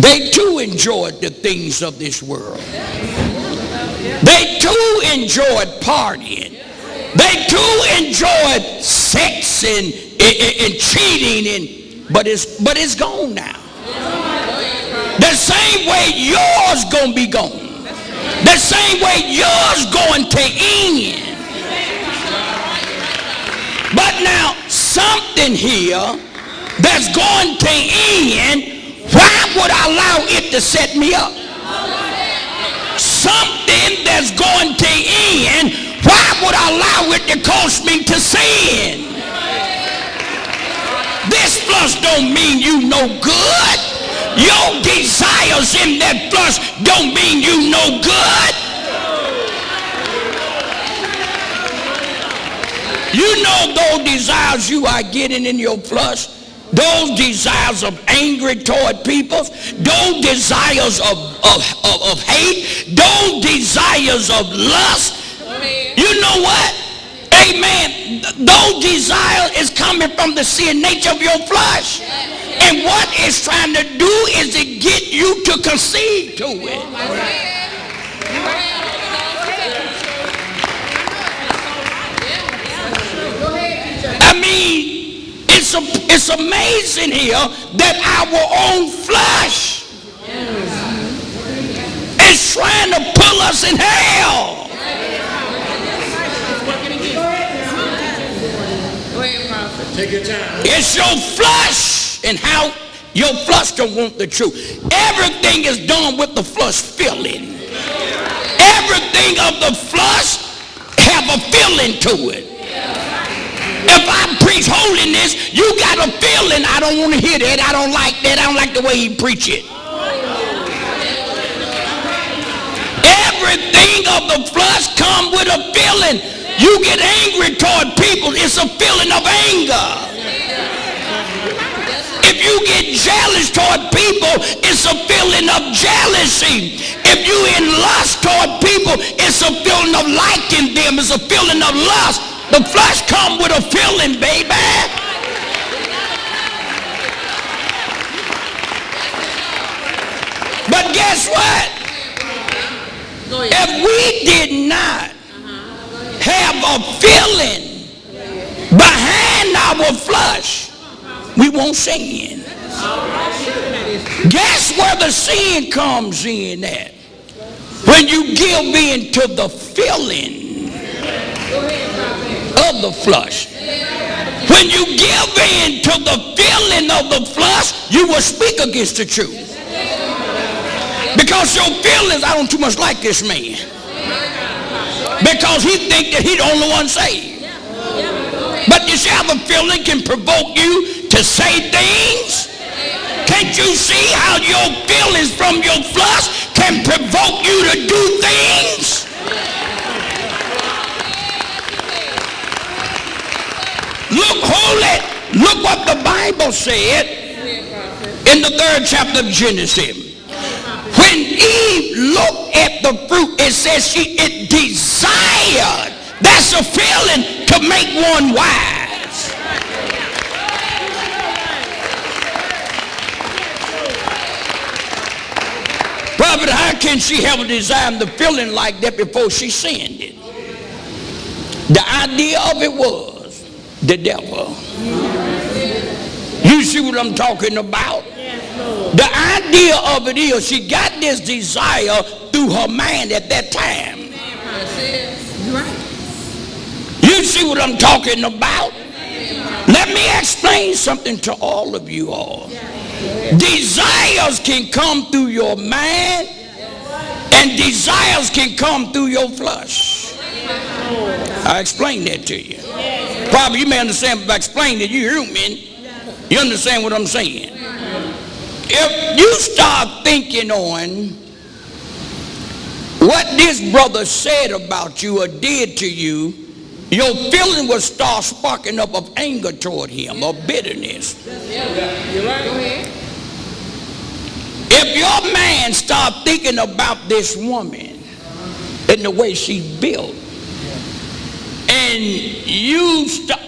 they too enjoyed the things of this world. They too enjoyed partying. They too enjoyed sex and cheating, but it's gone now. The same way yours gonna be gone. The same way yours going to end. But now something here that's going to end, why would I allow it to set me up? Something that's going to end, why would I allow it to cause me to sin? This flush don't mean you no good. Your desires in that flush don't mean you no good. You know those desires you are getting in your flesh, those desires of anger toward people, those desires of hate, those desires of lust. You know what? Amen. Those desires is coming from the sin nature of your flesh. And what it's trying to do is to get you to concede to it. I mean, it's amazing here that our own flesh is trying to pull us in hell. Take your time. It's your flesh and how your flesh don't want the truth. Everything is done with the flesh feeling. Everything of the flesh have a feeling to it. If I preach holiness, you got a feeling, I don't want to hear that, I don't like that, I don't like the way he preach it. Everything of the flesh come with a feeling. You get angry toward people, it's a feeling of anger. If you get jealous toward people, it's a feeling of jealousy. If you in lust toward people, it's a feeling of liking them, it's a feeling of lust. The flesh come with a feeling, baby. But guess what? If we did not have a feeling behind our flesh, we won't sin. Guess where the sin comes in at? When you give in to the feeling of the flesh. When you give in to the feeling of the flesh, you will speak against the truth. Because your feelings, I don't too much like this man. Because he think that he the only one saved. But you see how the feeling can provoke you to say things? Can't you see how your feelings from your flesh can provoke you to do things? Look, holy, look what the Bible said in the 3rd chapter of Genesis. When Eve looked at the fruit, it says it desired. That's a feeling to make one wise. Prophet, how can she have a desire and the feeling like that before she sinned it? The idea of it was the devil. You see what I'm talking about? The idea of it is she got this desire through her mind at that time. You see what I'm talking about? Let me explain something to all of you all. Desires can come through your mind and desires can come through your flesh. I explained that to you. Probably you may understand if I explain it, you human. You understand what I'm saying? If you start thinking on what this brother said about you or did to you, your feeling will start sparking up of anger toward him or bitterness. If your man start thinking about this woman and the way she's built, and you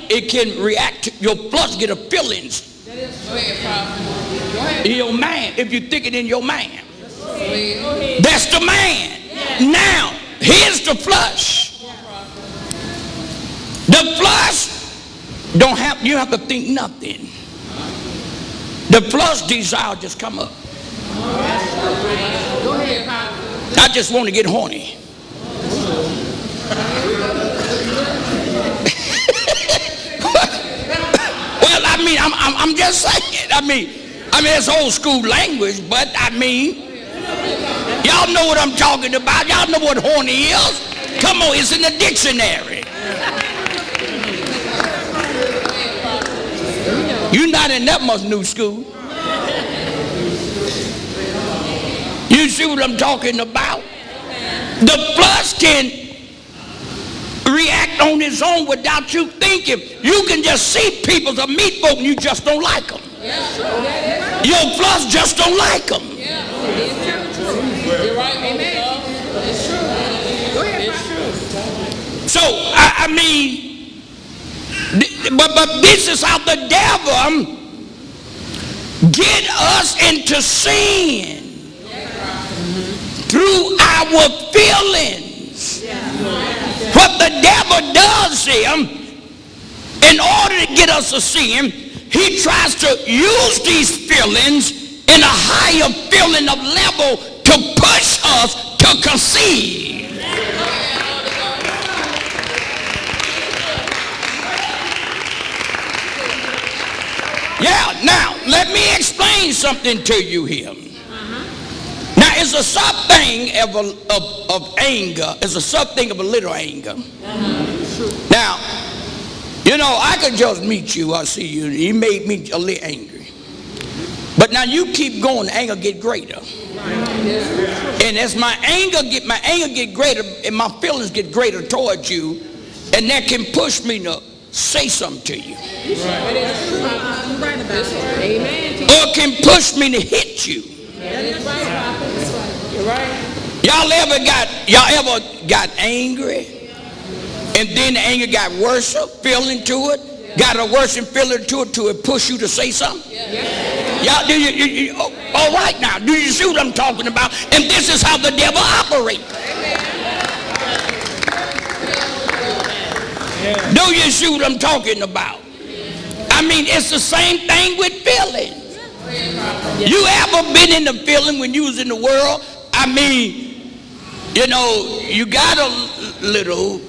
it can react to your flesh, get a feelings. Your man, if you think it in your man. That's the man. Now, here's the flush. The flush you have to think nothing. The flush desire just come up. I just want to get horny. Well, I mean, I'm just saying. I mean, it's old school language, but I mean, y'all know what I'm talking about. Y'all know what horny is. Come on, it's in the dictionary. You're not in that much new school. You see what I'm talking about? The flesh can react on its own without you thinking. You can just see people to meet folk and you just don't like them. Your flesh just don't like them. So, I mean, but this is how the devil get us into sin through our feelings. What the devil does him, in order to get us to sin, he tries to use these feelings in a higher feeling of level to push us to conceive. Yeah, now, let me explain something to you here. Now, it's a sub-thing of anger. It's a sub-thing of a little anger. Now, you know, I could just meet you. I see you. You made me a little angry. But now you keep going, the anger get greater. And as my anger get greater, and my feelings get greater towards you, and that can push me to say something to you. Or it can push me to hit you. Y'all ever got angry, and then the anger got worse, feeling to it, got a worse feeling to it push you to say something? Y'all, all right now, do you see what I'm talking about? And this is how the devil operates. Do you see what I'm talking about? I mean, it's the same thing with feelings. You ever been in the feeling when you was in the world? I mean, you know, you got a little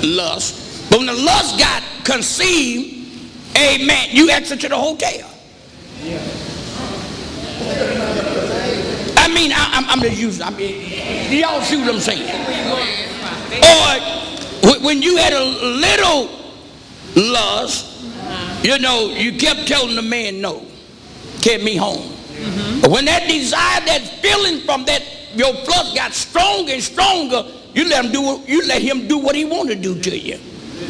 lust, but when the lust got conceived, amen, you exit to the hotel. I mean, I'm just using, I mean, y'all see what I'm saying? Or when you had a little lust, you know, you kept telling the man no, get me home. But when that desire, that feeling from that, your flesh got stronger and stronger, you let him do what he want to do to you.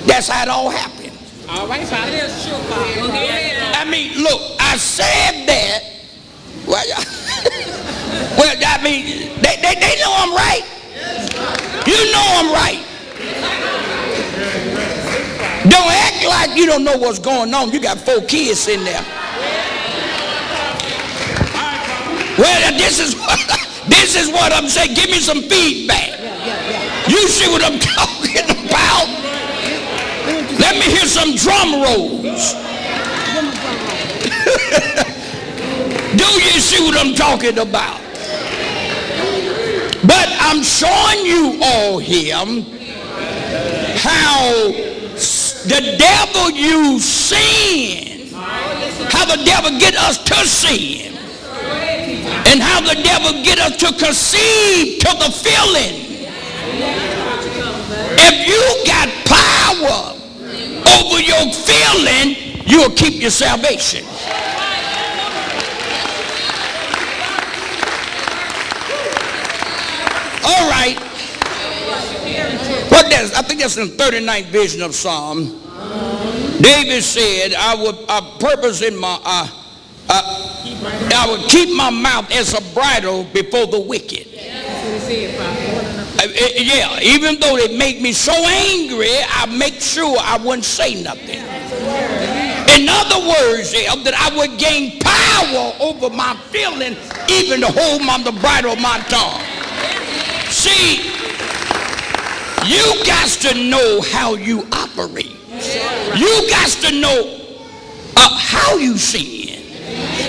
That's how it all happened. All right, Father. I mean, look, I said that. Well, well, I mean, they know I'm right. You know I'm right. Don't act like you don't know what's going on. You got 4 kids in there. Well, this is what I'm saying. Give me some feedback. You see what I'm talking about? Let me hear some drum rolls. Do you see what I'm talking about? But I'm showing you all here how the devil used sin, how the devil get us to sin, and how the devil get us to conceive to the feeling. If you got power over your feeling, you'll keep your salvation. All right. I think that's in the 39th vision of Psalm. David said, I would keep my mouth as a bridle before the wicked. Yeah, even though they make me so angry, I make sure I wouldn't say nothing. In other words, that I would gain power over my feeling, even to hold the bridle of my tongue. See, you got to know how you operate. You got to know how you sin.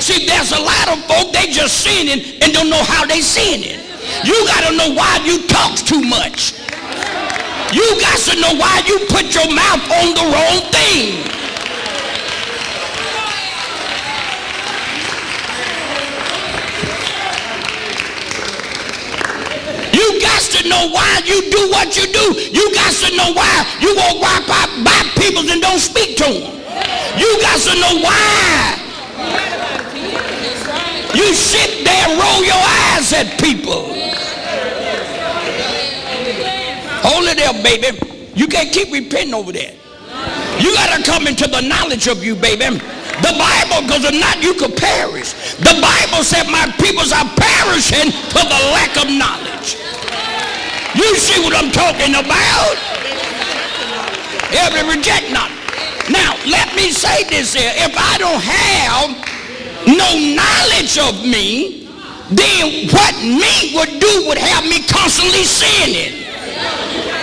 See, there's a lot of folk, they just sinning and don't know how they sinning. You got to know why you talk too much. You got to know why you put your mouth on the wrong thing. You got to know why you do what you do. You got to know why you walk right by people and don't speak to them. You got to know why you sit there and roll your eyes at people. Hold it there, baby. You can't keep repenting over that. You got to come into the knowledge of you, baby. The Bible, because if not, you could perish. The Bible said, my peoples are perishing for the lack of knowledge. You see what I'm talking about? Every reject not. Now, let me say this here. If I don't have no knowledge of me, then what me would do would have me constantly sinning.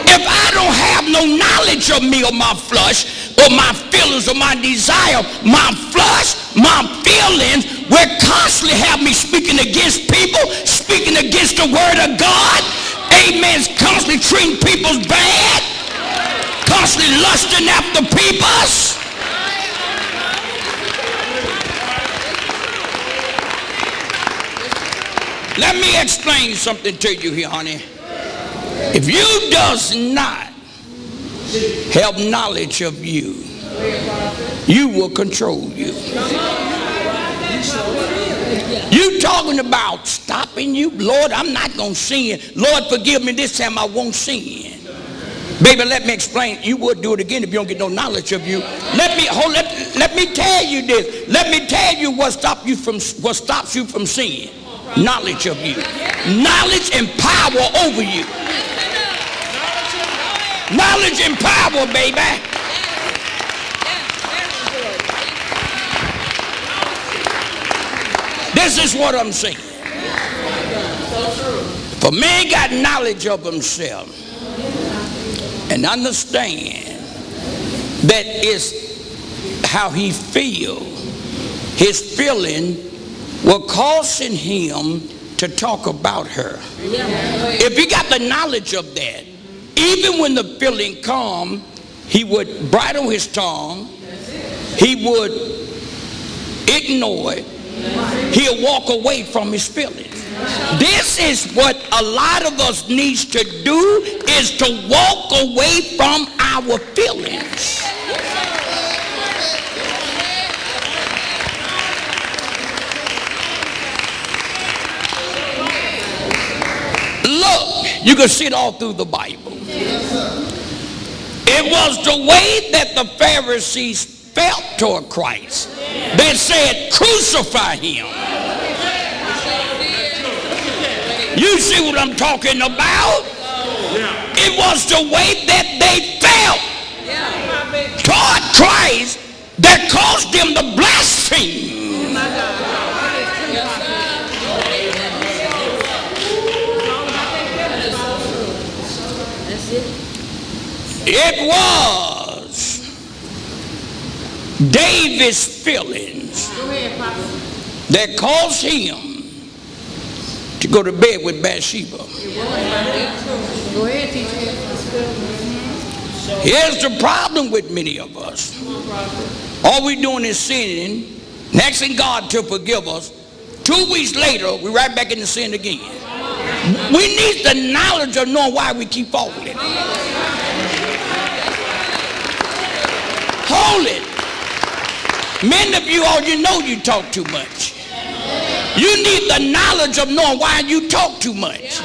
If I don't have no knowledge of me or my flesh or my feelings or my desire, my flesh, my feelings will constantly have me speaking against people, speaking against the word of God. Amen. Constantly treating people bad, constantly lusting after people. Let me explain something to you here, honey. If you does not have knowledge of you, you will control you. You talking about stopping you? Lord, I'm not going to sin. Lord, forgive me this time, I won't sin. Baby, let me explain. You would do it again if you don't get no knowledge of you. Let me tell you this. Let me tell you what stops you from sin. Knowledge of you. Knowledge and power over you. Knowledge and power, baby. This is what I'm saying. For man got knowledge of himself and understand that is how he feel. His feeling will causing him to talk about her. If he got the knowledge of that, even when the feeling come, he would bridle his tongue, he would ignore it, he'll walk away from his feelings. This is what a lot of us needs to do, is to walk away from our feelings. Look, you can see it all through the Bible. It was the way that the Pharisees felt toward Christ. They said, crucify him. You see what I'm talking about? It was the way that they felt toward Christ that caused them to blaspheme. It was David's feelings that caused him to go to bed with Bathsheba. Here's the problem with many of us. All we're doing is sinning, asking God to forgive us. 2 weeks later, we're right back in the sin again. We need the knowledge of knowing why we keep falling. Hold it. Many of you, all you know, you talk too much. You need the knowledge of knowing why you talk too much.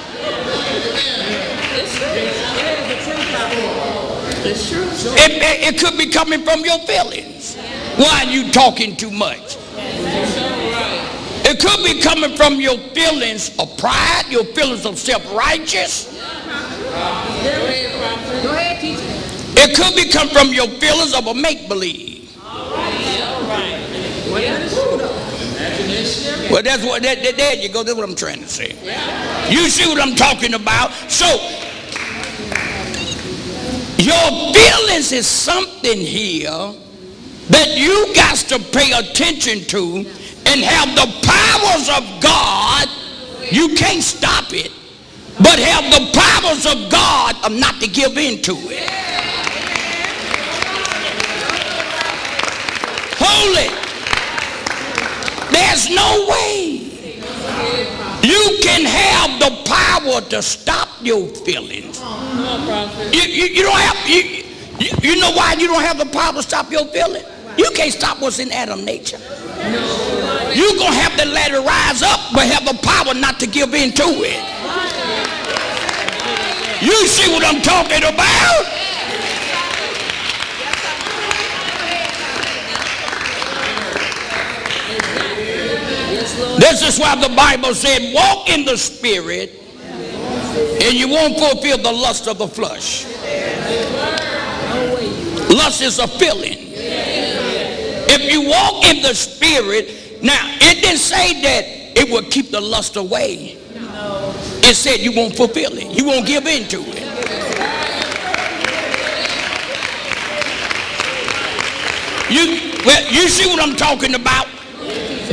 It could be coming from your feelings. Why are you talking too much? It could be coming from your feelings of pride, your feelings of self-righteous. It could be coming from your feelings of a make-believe. Well, that's what, there you go. That's what I'm trying to say. You see what I'm talking about? So, your feelings is something here that you got to pay attention to and have the powers of God. You can't stop it, but have the powers of God of not to give in to it. Holy. There's no way you can have the power to stop your feelings. You don't have, you know why you don't have the power to stop your feelings? You can't stop what's in Adam nature. You're going to have to let it rise up, but have the power not to give in to it. You see what I'm talking about? This is why the Bible said, walk in the Spirit, and you won't fulfill the lust of the flesh. Lust is a feeling. If you walk in the Spirit, now it didn't say that it will keep the lust away. It said you won't fulfill it. You won't give in to it. You see what I'm talking about?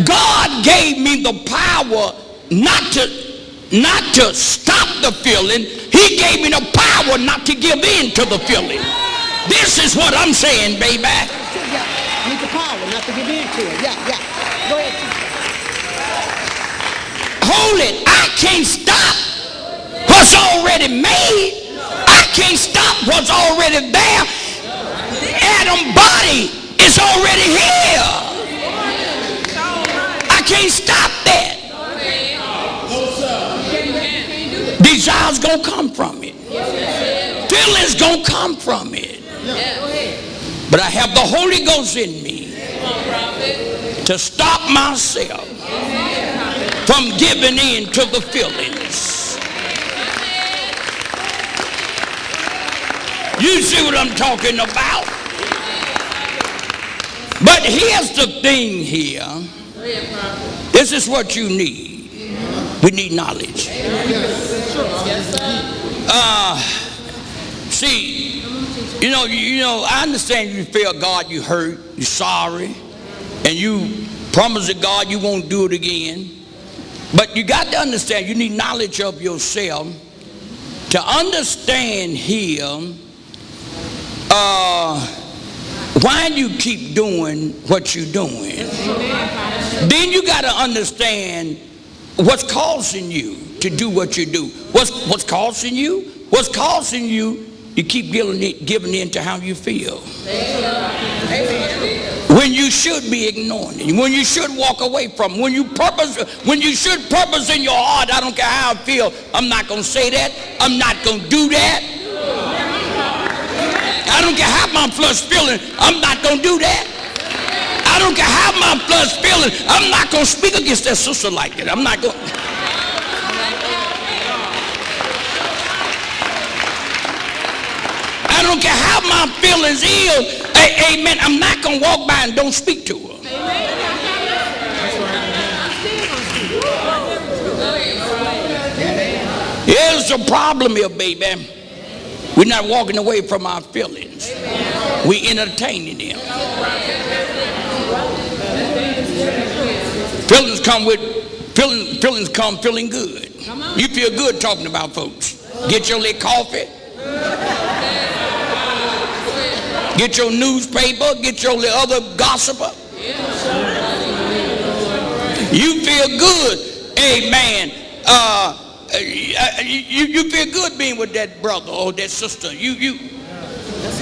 God gave me the power not to stop the feeling. He gave me the power not to give in to the feeling. This is what I'm saying, baby. Need the power not to give in to it. Yeah. Go ahead. Hold it. I can't stop what's already made. I can't stop what's already there. Adam's body is already here. I can't stop that. Desire's gonna come from it. Feelings gonna come from it. But I have the Holy Ghost in me to stop myself from giving in to the feelings. You see what I'm talking about? But here's the thing here. This is what you need. We need knowledge. See, you know, I understand you feel God, you hurt, you're sorry, and you promise to God you won't do it again. But you got to understand, you need knowledge of yourself to understand here why you keep doing what you're doing. Then you got to understand what's causing you to do what you do. What's causing you? What's causing you to keep giving in to how you feel? When you should be ignoring it. When you should walk away from it. When you should purpose in your heart, I don't care how I feel, I'm not going to say that. I'm not going to do that. I don't care how my flesh feeling, I'm not going to do that. I don't care how my flesh feeling, I'm not going to speak against that sister like that. I'm not going to. I don't care how my feelings is, amen, I'm not going to walk by and don't speak to her. Here's the problem here, baby. We're not walking away from our feelings. We're entertaining them. Feelings come feeling good. You feel good talking about folks. Get your little coffee. Get your newspaper. Get your little other gossiper. You feel good. Amen. You feel good being with that brother or that sister. That's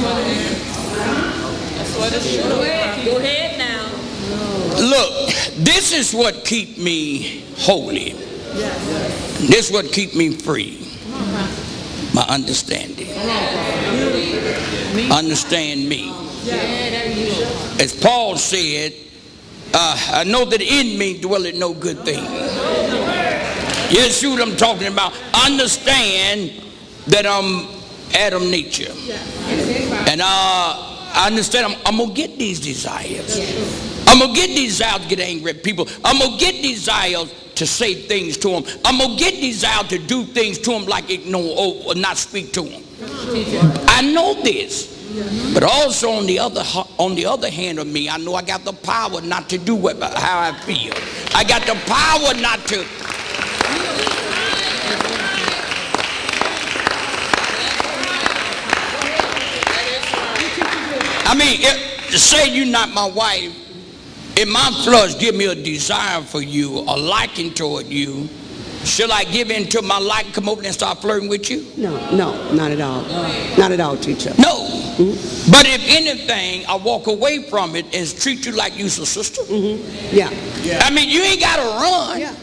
what it is. That's what it is. Go ahead now. Look, this is what keep me holy. This is what keep me free. My understanding. Understand me. As Paul said, I know that in me dwelleth no good thing. You see what I'm talking about? Understand that I'm Adam nature. And I understand I'm going to get these desires. I'm going to get desire to get angry at people. I'm going to get desire to say things to them. I'm going to get desire to do things to them like ignore or not speak to them. I know this. But also on the other hand of me, I know I got the power not to do how I feel. I got the power not to. I mean, say you're not my wife, if my flesh give me a desire for you, a liking toward you, should I give in to my like, come over and start flirting with you? No, not at all. Not at all, teacher. No. Mm-hmm. But if anything, I walk away from it and treat you like you're a sister. Mm-hmm. Yeah. I mean, you ain't got to run. Yeah.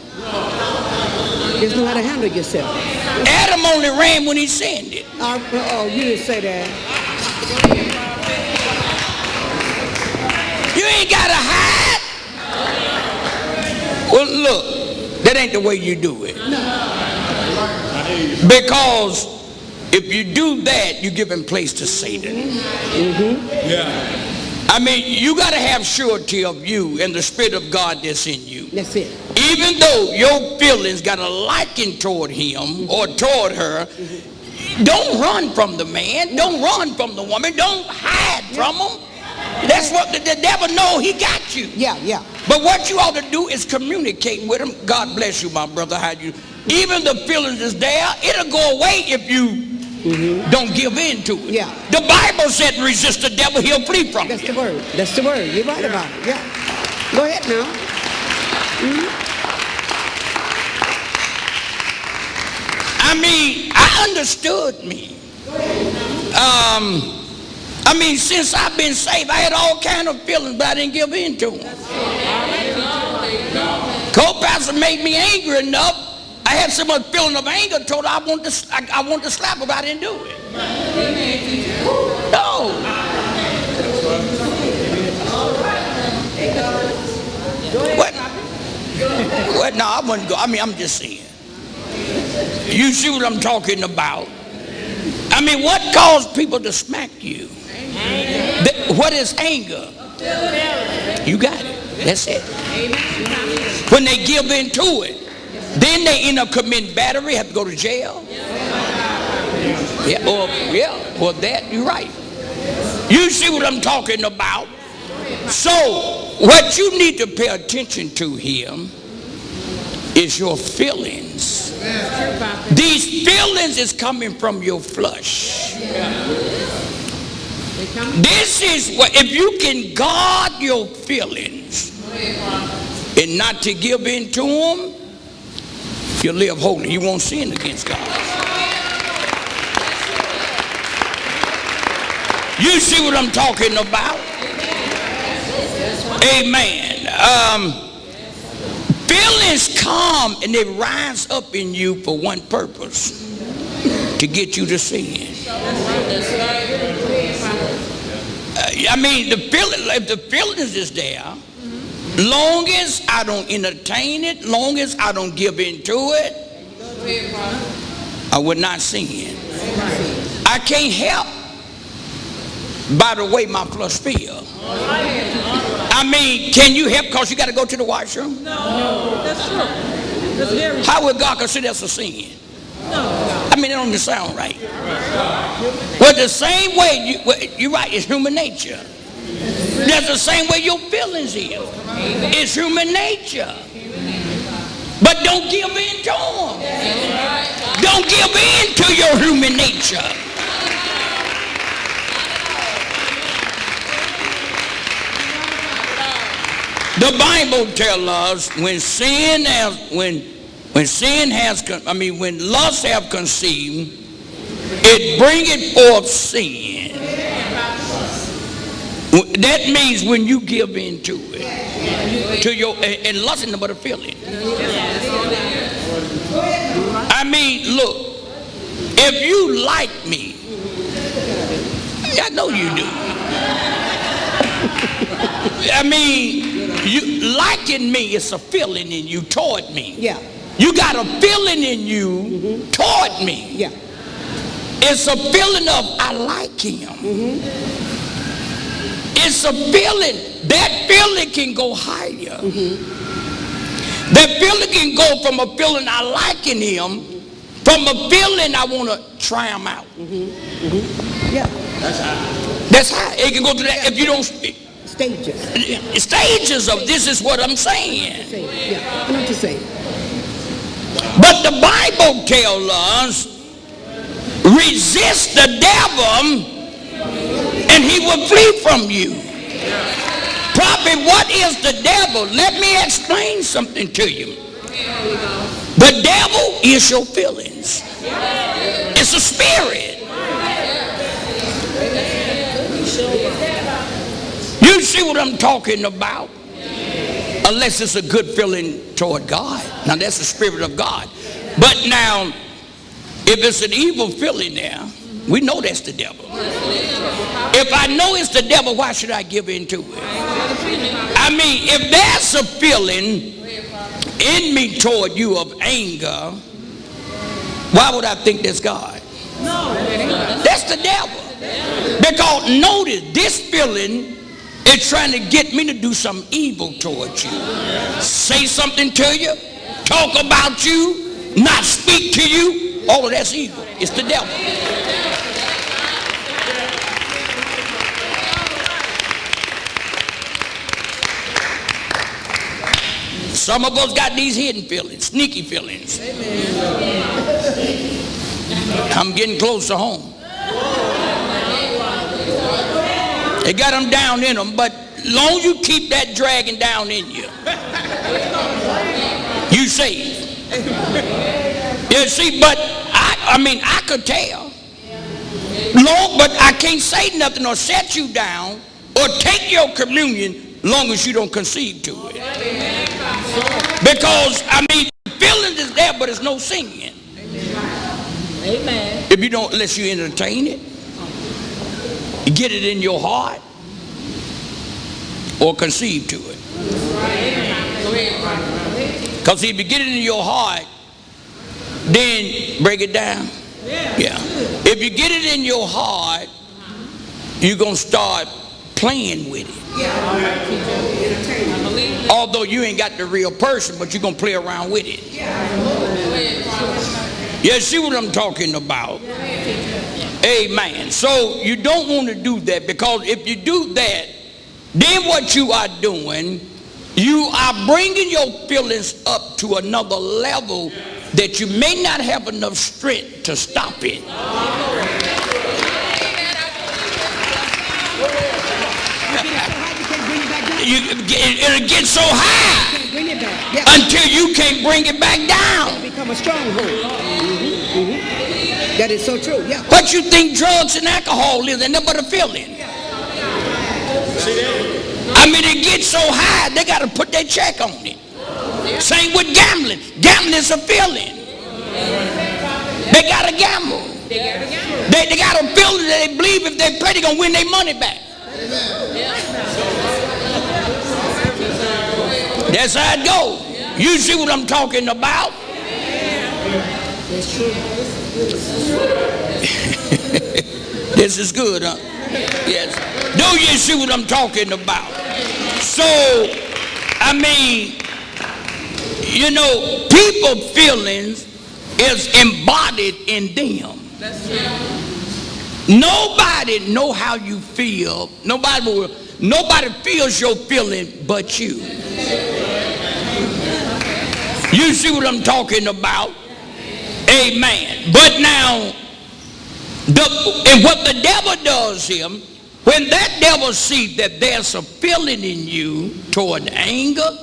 Just know how to handle yourself. Adam only ran when he sinned it. Oh, you didn't say that. You ain't got to hide. Well, look, that ain't the way you do it. Because if you do that, you're giving place to Satan. Mm-hmm. Yeah. I mean, you got to have surety of you and the Spirit of God that's in you. That's it. Even though your feelings got a liking toward him or toward her, don't run from the man. Don't run from the woman. Don't hide from them. That's what the devil know he got you. Yeah. But what you ought to do is communicate with him. God bless you, my brother. How you? Even the feelings is there. It'll go away if you don't give in to it. Yeah. The Bible said resist the devil, he'll flee from you. That's the word. That's the word. You're right about it. Yeah. Go ahead now. Mm-hmm. I mean, I understood me. I mean, since I've been saved, I had all kind of feelings, but I didn't give in to them. Co-pastor made me angry enough. I had so much feeling of anger, told her I want to slap her, but I didn't do it. No. What? No, I wouldn't go. I mean, I'm just saying. You see what I'm talking about? I mean, what caused people to smack you? What is anger? You got it. That's it. When they give in to it, then they end up committing battery, have to go to jail. Well, that, you're right. You see what I'm talking about? So, what you need to pay attention to here is your feelings. These feelings is coming from your flesh. This is what, if you can guard your feelings and not to give in to them, you'll live holy. You won't sin against God. You see what I'm talking about? Amen. Feelings come and they rise up in you for one purpose, to get you to sin. I mean, if the feelings is there, long as I don't entertain it, long as I don't give into it, I would not sin. I can't help by the way my flesh feel. I mean, can you help because you got to go to the washroom? No, that's true. That's very true. How would God consider that's a sin? No. I mean, it don't even sound right. Well, the same way, you're right, it's human nature. That's the same way your feelings is. It's human nature. But don't give in to them. Don't give in to your human nature. The Bible tells us when lust have conceived, it bringeth forth sin. That means when you give in to it, to your, and lust is but a feeling. I mean, look, if you like me, I know you do. I mean, you liking me is a feeling in you toward me. Yeah. You got a feeling in you toward me. Yeah. It's a feeling of I like him. It's a feeling. That that feeling can go higher. That feeling can go from a feeling I like in him, from a feeling I want to try him out. Yeah. That's how it can go to that. If you don't, Stages. of this is what I'm saying. Yeah, I know what you're saying. But the Bible tells us, resist the devil and he will flee from you. Prophet, what is the devil? Let me explain something to you. The devil is your feelings. It's a spirit. You see what I'm talking about? Unless it's a good feeling toward God. Now that's the spirit of God. But now, if it's an evil feeling there, we know that's the devil. If I know it's the devil, why should I give in to it? I mean, if there's a feeling in me toward you of anger, why would I think that's God? That's the devil. Because notice, this feeling is trying to get me to do something evil towards you. Say something to you, talk about you, not speak to you. All of that's evil. It's the devil. Some of us got these hidden feelings, sneaky feelings. I'm getting close to home. They got them down in them, but long you keep that dragging down in you, you safe. You see, but I could tell. Long, but I can't say nothing or set you down or take your communion long as you don't concede to it. Because, feeling is there, but there's no singing. Amen. If you don't, unless you entertain it, you get it in your heart or conceive to it. Because if you get it in your heart, then break it down. Yeah. If you get it in your heart, you're going to start playing with it. Although you ain't got the real person, but you're going to play around with it. Yeah, see what I'm talking about? Amen. So you don't want to do that, because if you do that, then what you are doing, you are bringing your feelings up to another level that you may not have enough strength to stop it. It'll get so high until you can't bring it back down. Become a stronghold. That is so true. Yeah. What you think drugs and alcohol is? They're nothing but a feeling. It gets so high they got to put their check on it. Same with gambling. Gambling is a feeling. They got to gamble. They got a feeling that they believe if they play, they're going to win their money back. That's how it goes. You see what I'm talking about? This is good, huh? Yes. Do you see what I'm talking about? So, people's feelings is embodied in them. Nobody know how you feel. Nobody feels your feeling but you. You see what I'm talking about? Amen. But now, and what the devil does him, when that devil sees that there's a feeling in you toward anger,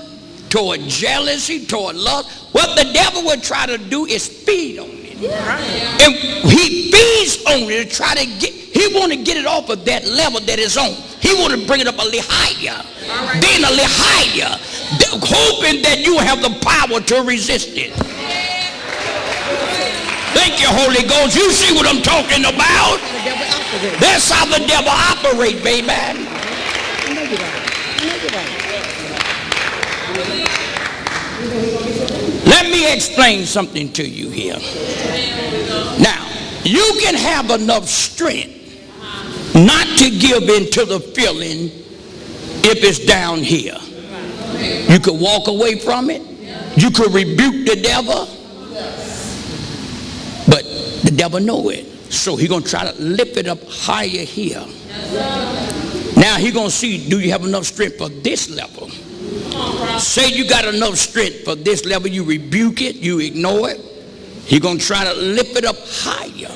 toward jealousy, toward lust, what the devil will try to do is feed on it. And he feeds on it to try to he want to get it off of that level that it's on. He want to bring it up a little higher, then a little higher, hoping that you have the power to resist it. Thank you, Holy Ghost. You see what I'm talking about? That's how the devil operates, baby. Let me explain something to you here. Now, you can have enough strength not to give in to the feeling if it's down here. You could walk away from it. You could rebuke the devil. But the devil know it. So he's going to try to lift it up higher here. Now he's going to see, do you have enough strength for this level? Say you got enough strength for this level, you rebuke it, you ignore it. He's going to try to lift it up higher.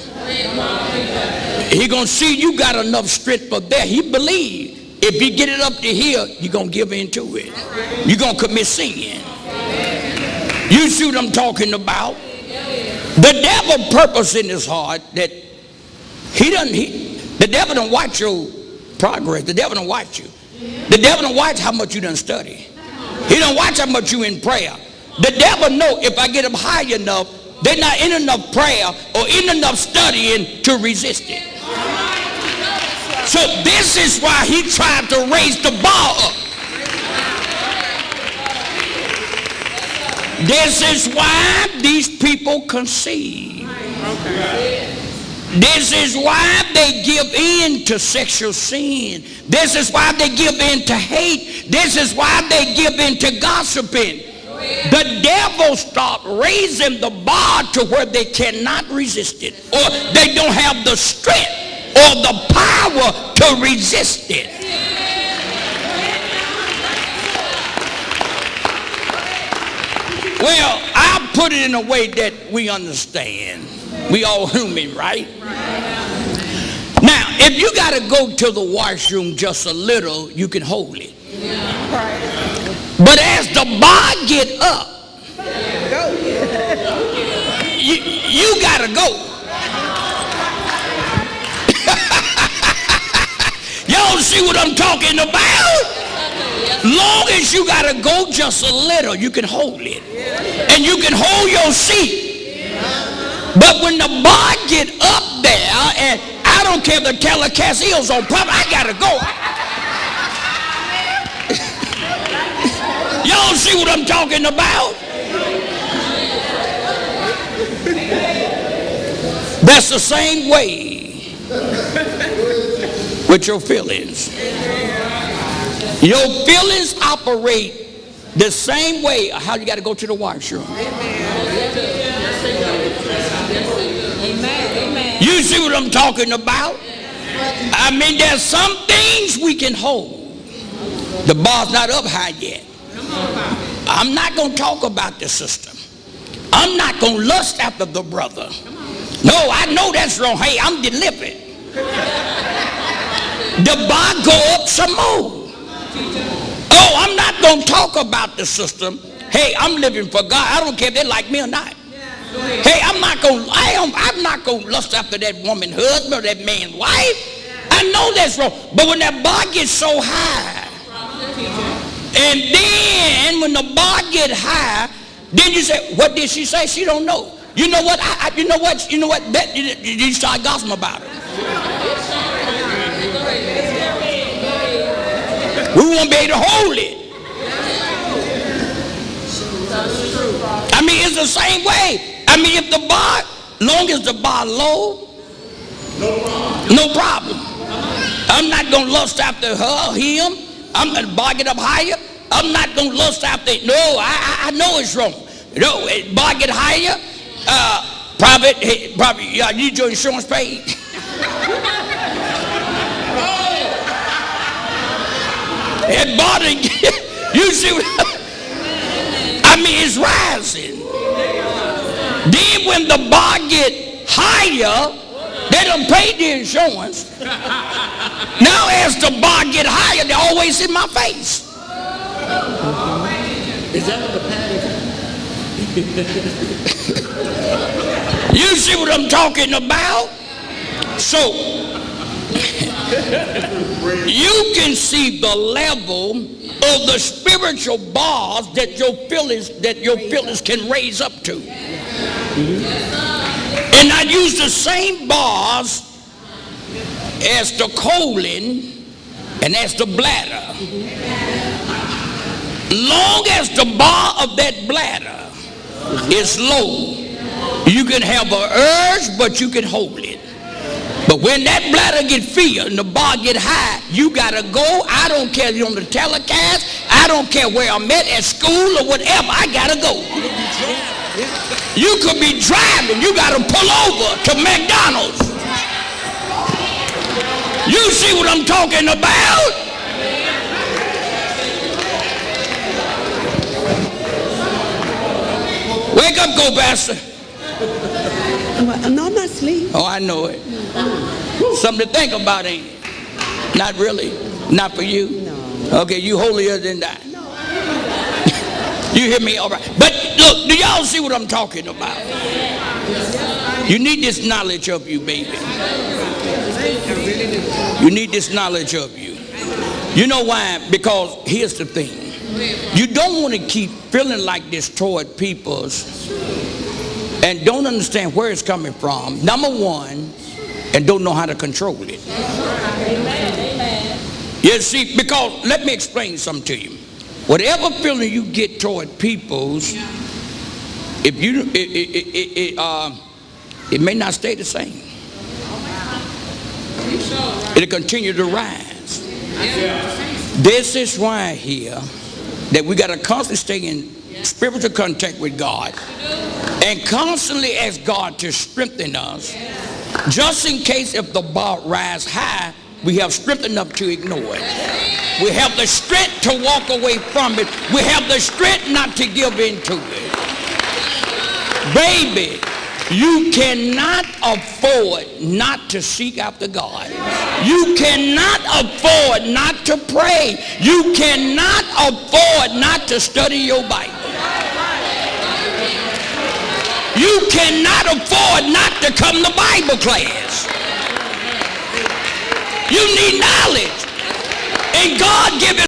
He's going to see you got enough strength for there. He believes if you get it up to here, you're going to give into it. You're going to commit sin. You see what I'm talking about? The devil purpose in his heart that the devil don't watch your progress. The devil don't watch you. The devil don't watch how much you done study. He don't watch how much you in prayer. The devil know if I get them high enough, they're not in enough prayer or in enough studying to resist it. So this is why he tried to raise the bar up. This is why these people conceive. This is why they give in to sexual sin. This is why they give in to hate. This is why they give in to gossiping. The devil start raising the bar to where they cannot resist it, or they don't have the strength or the power to resist it. Well, I'll put it in a way that we understand. We all human, right? Now, if you got to go to the washroom just a little, you can hold it. But as the bar get up, you got to go. Y'all see what I'm talking about? Long as you got to go just a little, you can hold it. And you can hold your seat. But when the bar get up there, and I don't care if the telecast is on proper, I got to go. Y'all see what I'm talking about? That's the same way with your feelings. Your feelings operate the same way how you got to go to the washroom. You see what I'm talking about? I mean, there's some things we can hold. The bar's not up high yet. I'm not going to talk about the sister. I'm not going to lust after the brother. No, I know that's wrong. Hey, I'm delivered. The bar go up some more. Oh, I'm not going to talk about the system. Hey, I'm living for God. I don't care if they like me or not. Hey, I'm not going to lust after that woman's husband or that man's wife. I know that's wrong. But when that bar gets so high, and then when the bar get high, then you say, what did she say? She don't know. You know what? You know what? That, you start gossiping about it. We won't be able to hold it. I mean, it's the same way. I mean, if the bar, long as the bar low, no problem. I'm not going to lust after her, him. I'm going to bar get up higher. I'm not going to lust after it. No, I know it's wrong. No, bar get higher. Private, you need your insurance paid. That bar, you see what, I mean, it's rising. Then when the bar get higher, they done paid the insurance. Now as the bar get higher, they're always in my face. Is that what the pattern? You see what I'm talking about? So you can see the level of the spiritual bars that your feelings can raise up to. And I use the same bars as the colon and as the bladder. Long as the bar of that bladder is low, you can have an urge, but you can hold it. But when that bladder get filled and the bar get high, you got to go. I don't care if you're on the telecast. I don't care where I'm at school or whatever. I got to go. You could be driving. You got to pull over to McDonald's. You see what I'm talking about? Wake up, go, Pastor. Well, no, I'm not asleep. Oh, I know it. Something to think about, ain't it? Not really. Not for you. No. Okay, you holier than that. You hear me? All right. But look, do y'all see what I'm talking about? You need this knowledge of you, baby. You need this knowledge of you. You know why? Because here's the thing. You don't want to keep feeling like this toward people's and don't understand where it's coming from. Number one, and don't know how to control it. You see, because let me explain something to you. Whatever feeling you get toward people's, if you it may not stay the same. It'll continue to rise. This is why here that we got to constantly stay in spiritual contact with God and constantly ask God to strengthen us, just in case if the bar rise high, we have strength enough to ignore it. We have the strength to walk away from it. We have the strength not to give in to it. Baby, you cannot afford not to seek after God. You cannot afford not to pray. You cannot afford not to study your Bible. You cannot afford not to come to Bible class. You need knowledge. And God give it